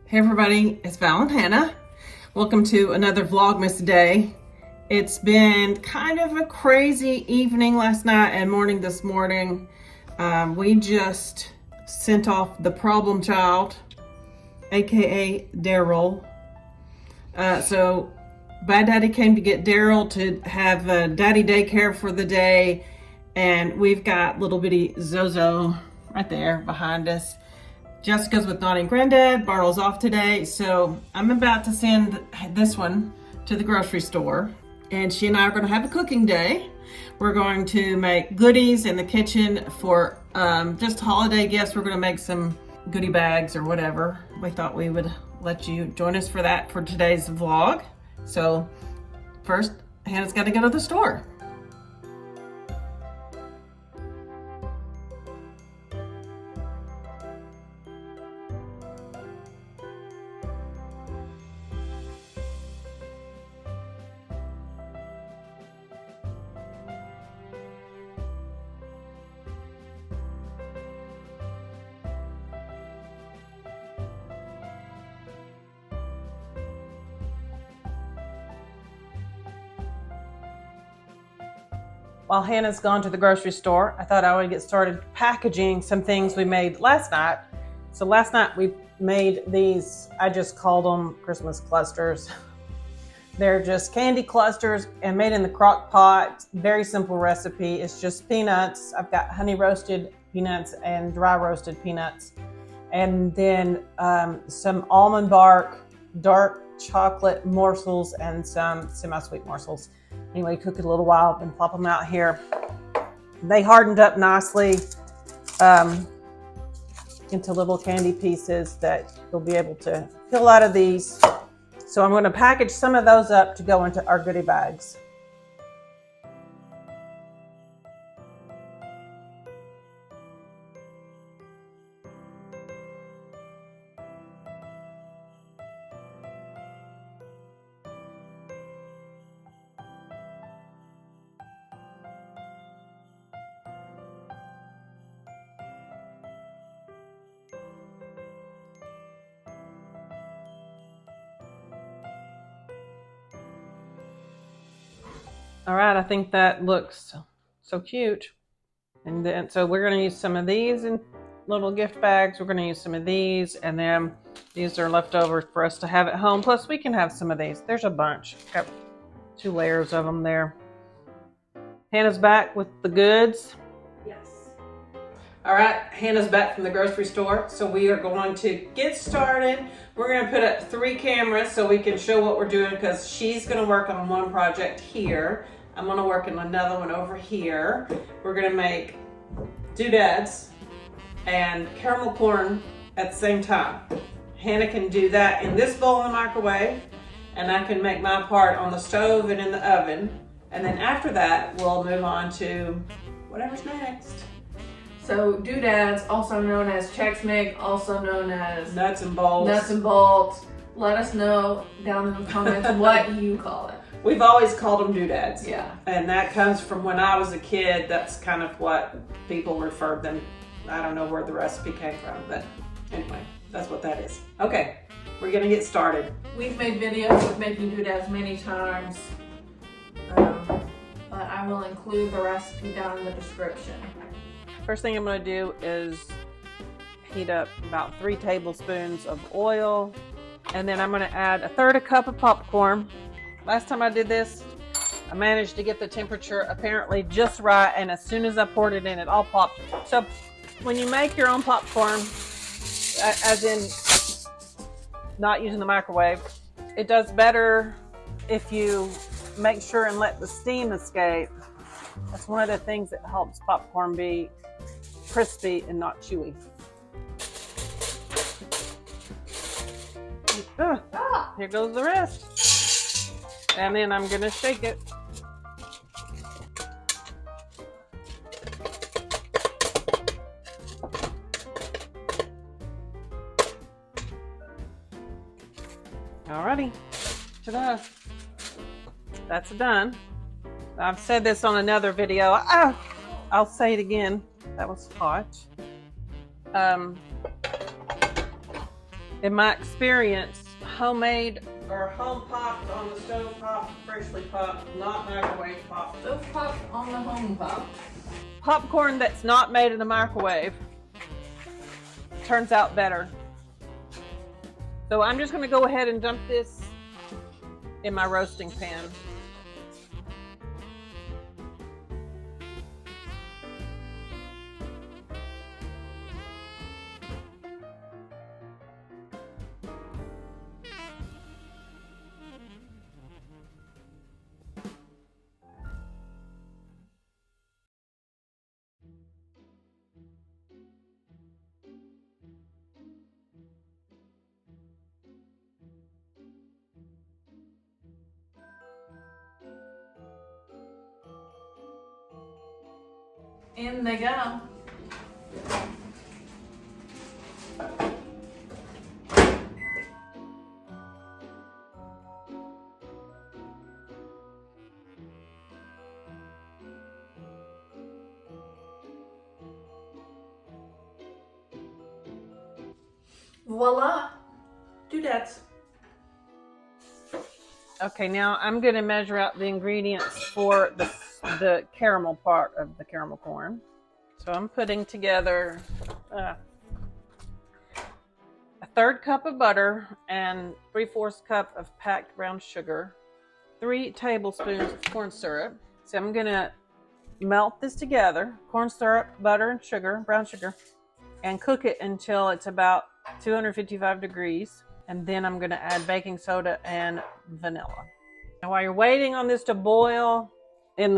Hey everybody, it's Val and Hannah. Welcome to another Vlogmas day. It's been kind of a crazy evening last night and morning this morning. We just sent off the problem child, aka Daryl. So Bad Daddy came to get Daryl to have daddy daycare for the day, and we've got little bitty Zozo right there behind us. Jessica's with Naughty and Granddad. Bartle's off today, so I'm about to send this one to the grocery store, and she and I are going to have a cooking day. We're going to make goodies in the kitchen for just holiday gifts. We're going to make some goodie bags or whatever. We thought we would let you join us for that for today's vlog. So first, Hannah's got to go to the store. While Hannah's gone to the grocery store, I thought I would get started packaging some things we made last night. So last night we made these, I just called them Christmas clusters. They're just candy clusters and made in the crock pot. Very simple recipe. It's just peanuts. I've got honey roasted peanuts and dry roasted peanuts. And then some almond bark, dark chocolate morsels, and some semi-sweet morsels. Anyway, cook it a little while and plop them out here. They hardened up nicely into little candy pieces that you'll be able to fill out of these. So I'm going to package some of those up to go into our goodie bags. All right, I think that looks so cute. And then, so we're gonna use some of these in little gift bags. We're gonna use some of these, and then these are leftovers for us to have at home. Plus we can have some of these. There's a bunch. Got 2 layers of them there. Hannah's back with the goods. Yes. All right, Hannah's back from the grocery store. So we are going to get started. We're gonna put up 3 cameras so we can show what we're doing, because she's gonna work on one project here. I'm gonna work on another one over here. We're gonna make doodads and caramel corn at the same time. Hannah can do that in this bowl in the microwave, and I can make my part on the stove and in the oven. And then after that, we'll move on to whatever's next. So doodads, also known as Chex Mix, also known as nuts and bolts. Nuts and bolts. Let us know down in the comments what you call it. We've always called them doodads. Yeah. And that comes from when I was a kid. That's kind of what people referred them. I don't know where the recipe came from, but anyway, that's what that is. Okay, we're gonna get started. We've made videos of making doodads many times, but I will include the recipe down in the description. First thing I'm gonna do is heat up about 3 tablespoons of oil, and then I'm gonna add 1/3 cup of popcorn. Last time I did this, I managed to get the temperature apparently just right, and as soon as I poured it in, it all popped. So when you make your own popcorn, as in not using the microwave, it does better if you make sure and let the steam escape. That's one of the things that helps popcorn be crispy and not chewy. Here goes the rest. And then I'm gonna shake it. Alrighty, ta-da. That's done. I've said this on another video. I'll say it again. That was hot. In my experience, homemade or home popped on the stove pop, freshly popped, not microwave popped. Stove pop on the home pop. Popcorn that's not made in the microwave turns out better. So I'm just going to go ahead and dump this in my roasting pan. In they go. Voila! Doodads. Okay, now I'm going to measure out the ingredients for the caramel part of the caramel corn. So I'm putting together a 1/3 cup of butter and 3/4 cup of packed brown sugar, 3 tablespoons of corn syrup. So I'm going to melt this together, corn syrup, butter, and sugar, brown sugar, and cook it until it's about 255 degrees. And then I'm going to add baking soda and vanilla. Now while you're waiting on this to boil, in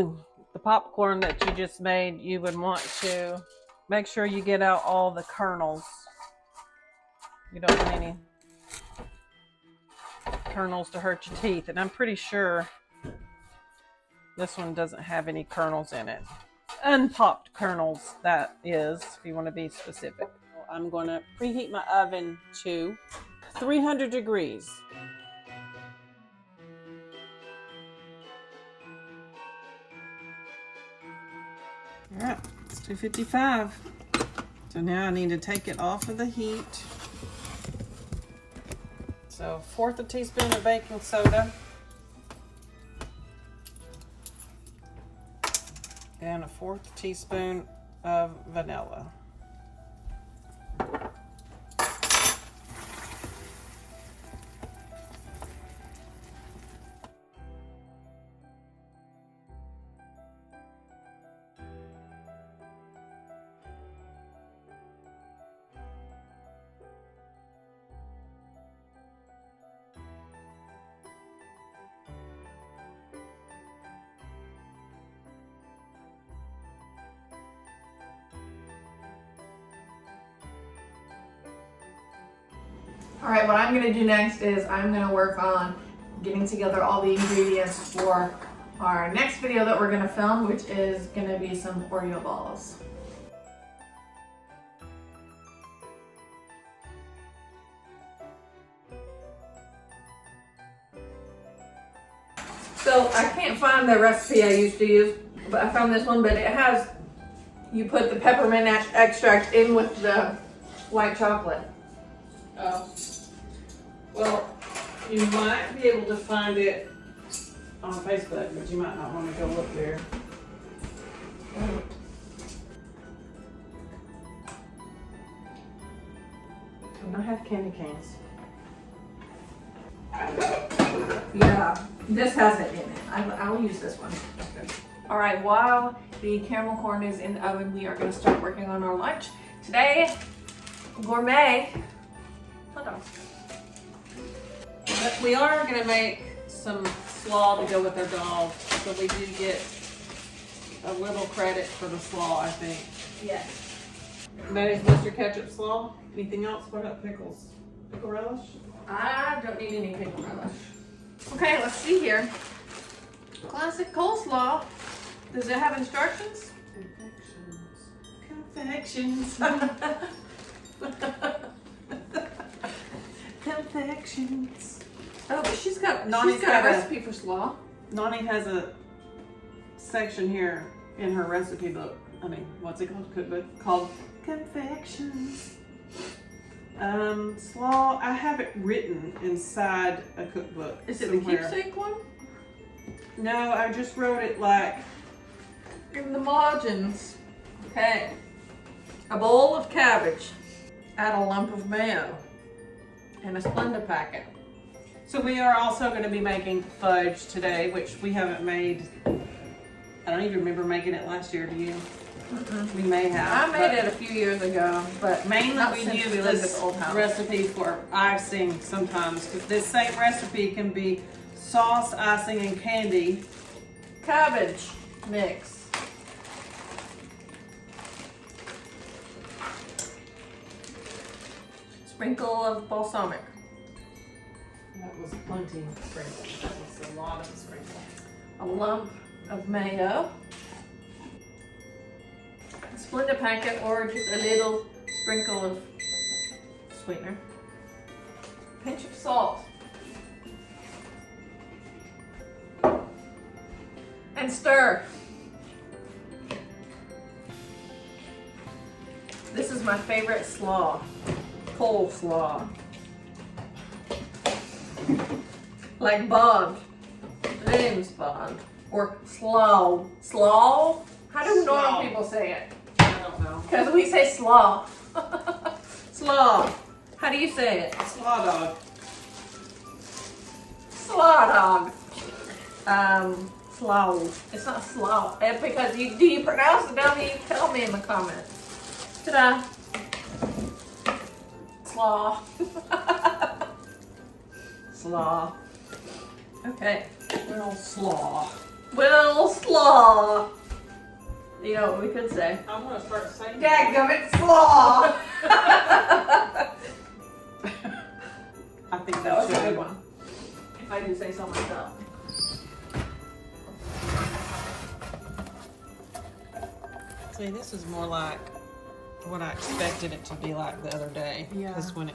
the popcorn that you just made, you would want to make sure you get out all the kernels. You don't want any kernels to hurt your teeth. And I'm pretty sure this one doesn't have any kernels in it. Unpopped kernels, that is, if you want to be specific. I'm going to preheat my oven to 300 degrees. All right, it's 255. So now I need to take it off of the heat. So 1/4 teaspoon of baking soda. And a 1/4 teaspoon of vanilla. All right, what I'm gonna do next is I'm gonna work on getting together all the ingredients for our next video that we're gonna film, which is gonna be some Oreo balls. So I can't find the recipe I used to use, but I found this one, but it has, you put the peppermint extract in with the white chocolate. Oh. Well, you might be able to find it on Facebook, but you might not want to go look there. I have candy canes. Yeah, this has it in it. I will use this one. All right, while the caramel corn is in the oven, we are going to start working on our lunch. Today, Gourmet. Hold on. But we are going to make some slaw to go with our dog, so we do get a little credit for the slaw, I think. Yes. That is Mr. Ketchup slaw. Anything else? What about pickles? Pickle relish? I don't need any pickle relish. Okay, let's see here. Classic coleslaw. Does it have instructions? Confections. Confections. Oh, but she's got Nani's a got a- recipe for slaw. Nani has a section here in her recipe book. I mean, what's it called? Cookbook called Confections. Slaw, I have it written inside a cookbook. Is it somewhere. the keepsake one? No, I just wrote it like... In the margins. Okay. A bowl of cabbage. Add a lump of mayo. And a Splenda packet. So we are also going to be making fudge today, which we haven't made. I don't even remember making it last year, do you? We may have. I made it a few years ago, but Mainly not we since use we lived at this the old house. recipe for icing sometimes, because this same recipe can be sauce, icing, and candy. Cabbage mix. Sprinkle of balsamic. That was plenty of sprinkle. That was a lot of sprinkle. A lump of mayo. A Splenda packet or just a little sprinkle of sweetener. Pinch of salt. And stir. This is my favorite slaw. Coleslaw. Like Bond. James Bond. Or slaw. Slaw? How do normal Slaw. people say it? I don't know. Because we say slaw. Slaw. How do you say it? Slaw dog. Slaw dog. Slow. It's not slow. Because do you pronounce the W? Tell me in the comments. Ta-da. Slaw. Slaw. Okay. Well, slaw. Well, slaw. You know what we could say? I'm going to start saying Dadgummit, slaw. I think That was a should. good one. If I do say so myself. See, this is more like what I expected it to be like the other day. Yeah. Because when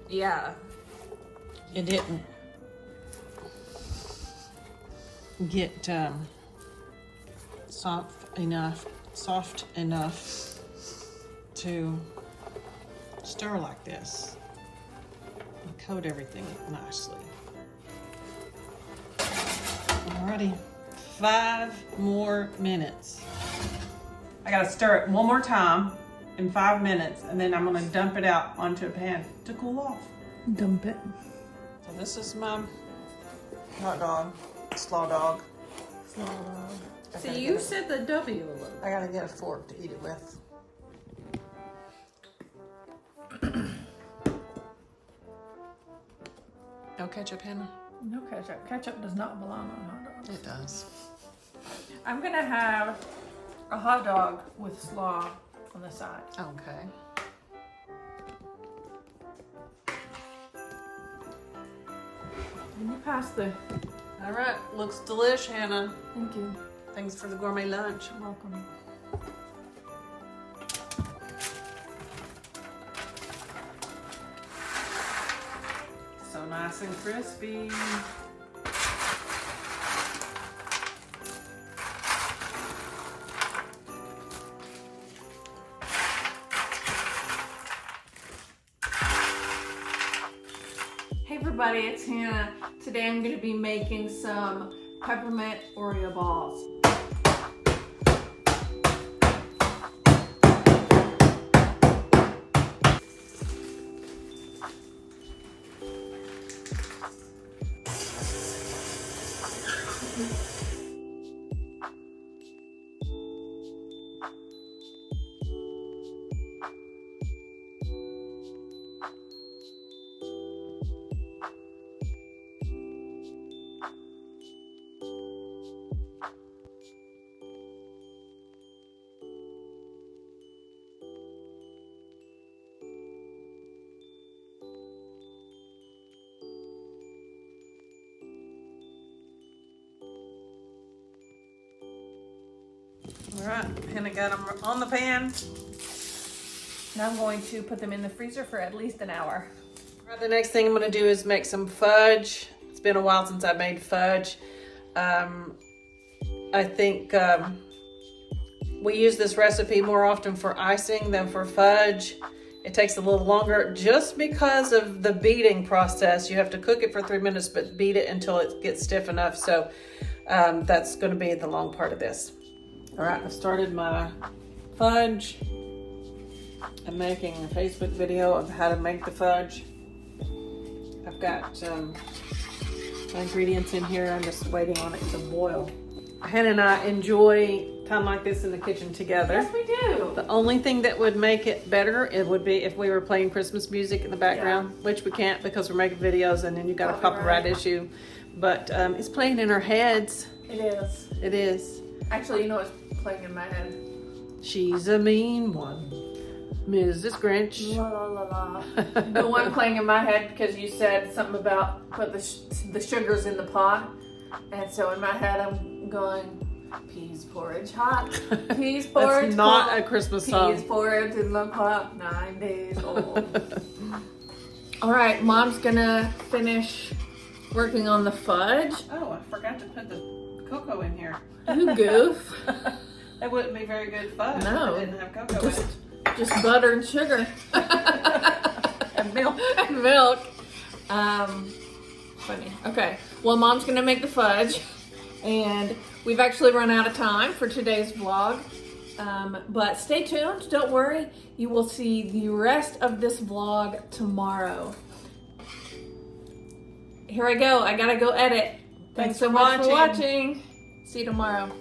Yeah. it didn't get soft enough to stir like this and coat everything nicely. Alrighty, 5 more minutes. I gotta stir it one more time in 5 minutes, and then I'm gonna dump it out onto a pan to cool off. Dump it. So this is my hot dog, slaw dog. Slaw dog. I See, gotta you get said the W a little. I gotta get a fork to eat it with. No ketchup, Hannah? No ketchup. Ketchup does not belong on hot dogs. It does. I'm gonna have a hot dog with slaw on the side. Okay. Can you pass the... All right, looks delish, Hannah. Thank you. Thanks for the gourmet lunch. Welcome. So nice and crispy. Hey everybody, it's Hannah. Today I'm going to be making some peppermint Oreo balls. All right, Hannah got them on the pan. Now I'm going to put them in the freezer for at least an hour. All right, the next thing I'm gonna do is make some fudge. It's been a while since I made fudge. I think we use this recipe more often for icing than for fudge. It takes a little longer just because of the beating process. You have to cook it for 3 minutes, but beat it until it gets stiff enough. So that's going to be the long part of this. All right, I've started my fudge. I'm making a Facebook video of how to make the fudge. I've got my ingredients in here. I'm just waiting on it to boil. Hannah and I enjoy time like this in the kitchen together. Yes, we do. The only thing that would make it better, it would be if we were playing Christmas music in the background, which we can't because we're making videos and then you got a copyright issue. But it's playing in our heads. It is. It is. Actually, you know what's playing in my head? She's a mean one, Mrs. Grinch. La la la la. The one playing in my head because you said something about put the sugars in the pot. And so in my head I'm going, peas porridge hot, peas porridge That's not cold, a Christmas song. peas porridge in the pot, 9 days old. All right, Mom's gonna finish working on the fudge. Oh, I forgot to put the cocoa in here. You goof. That wouldn't be very good fudge No. if it didn't have cocoa in it. Just butter and sugar. And milk. And milk. Funny. Okay. Well, Mom's gonna make the fudge, and we've actually run out of time for today's vlog. But stay tuned. Don't worry. You will see the rest of this vlog tomorrow. Here I go. I gotta go edit. Thanks so much for watching. See you tomorrow.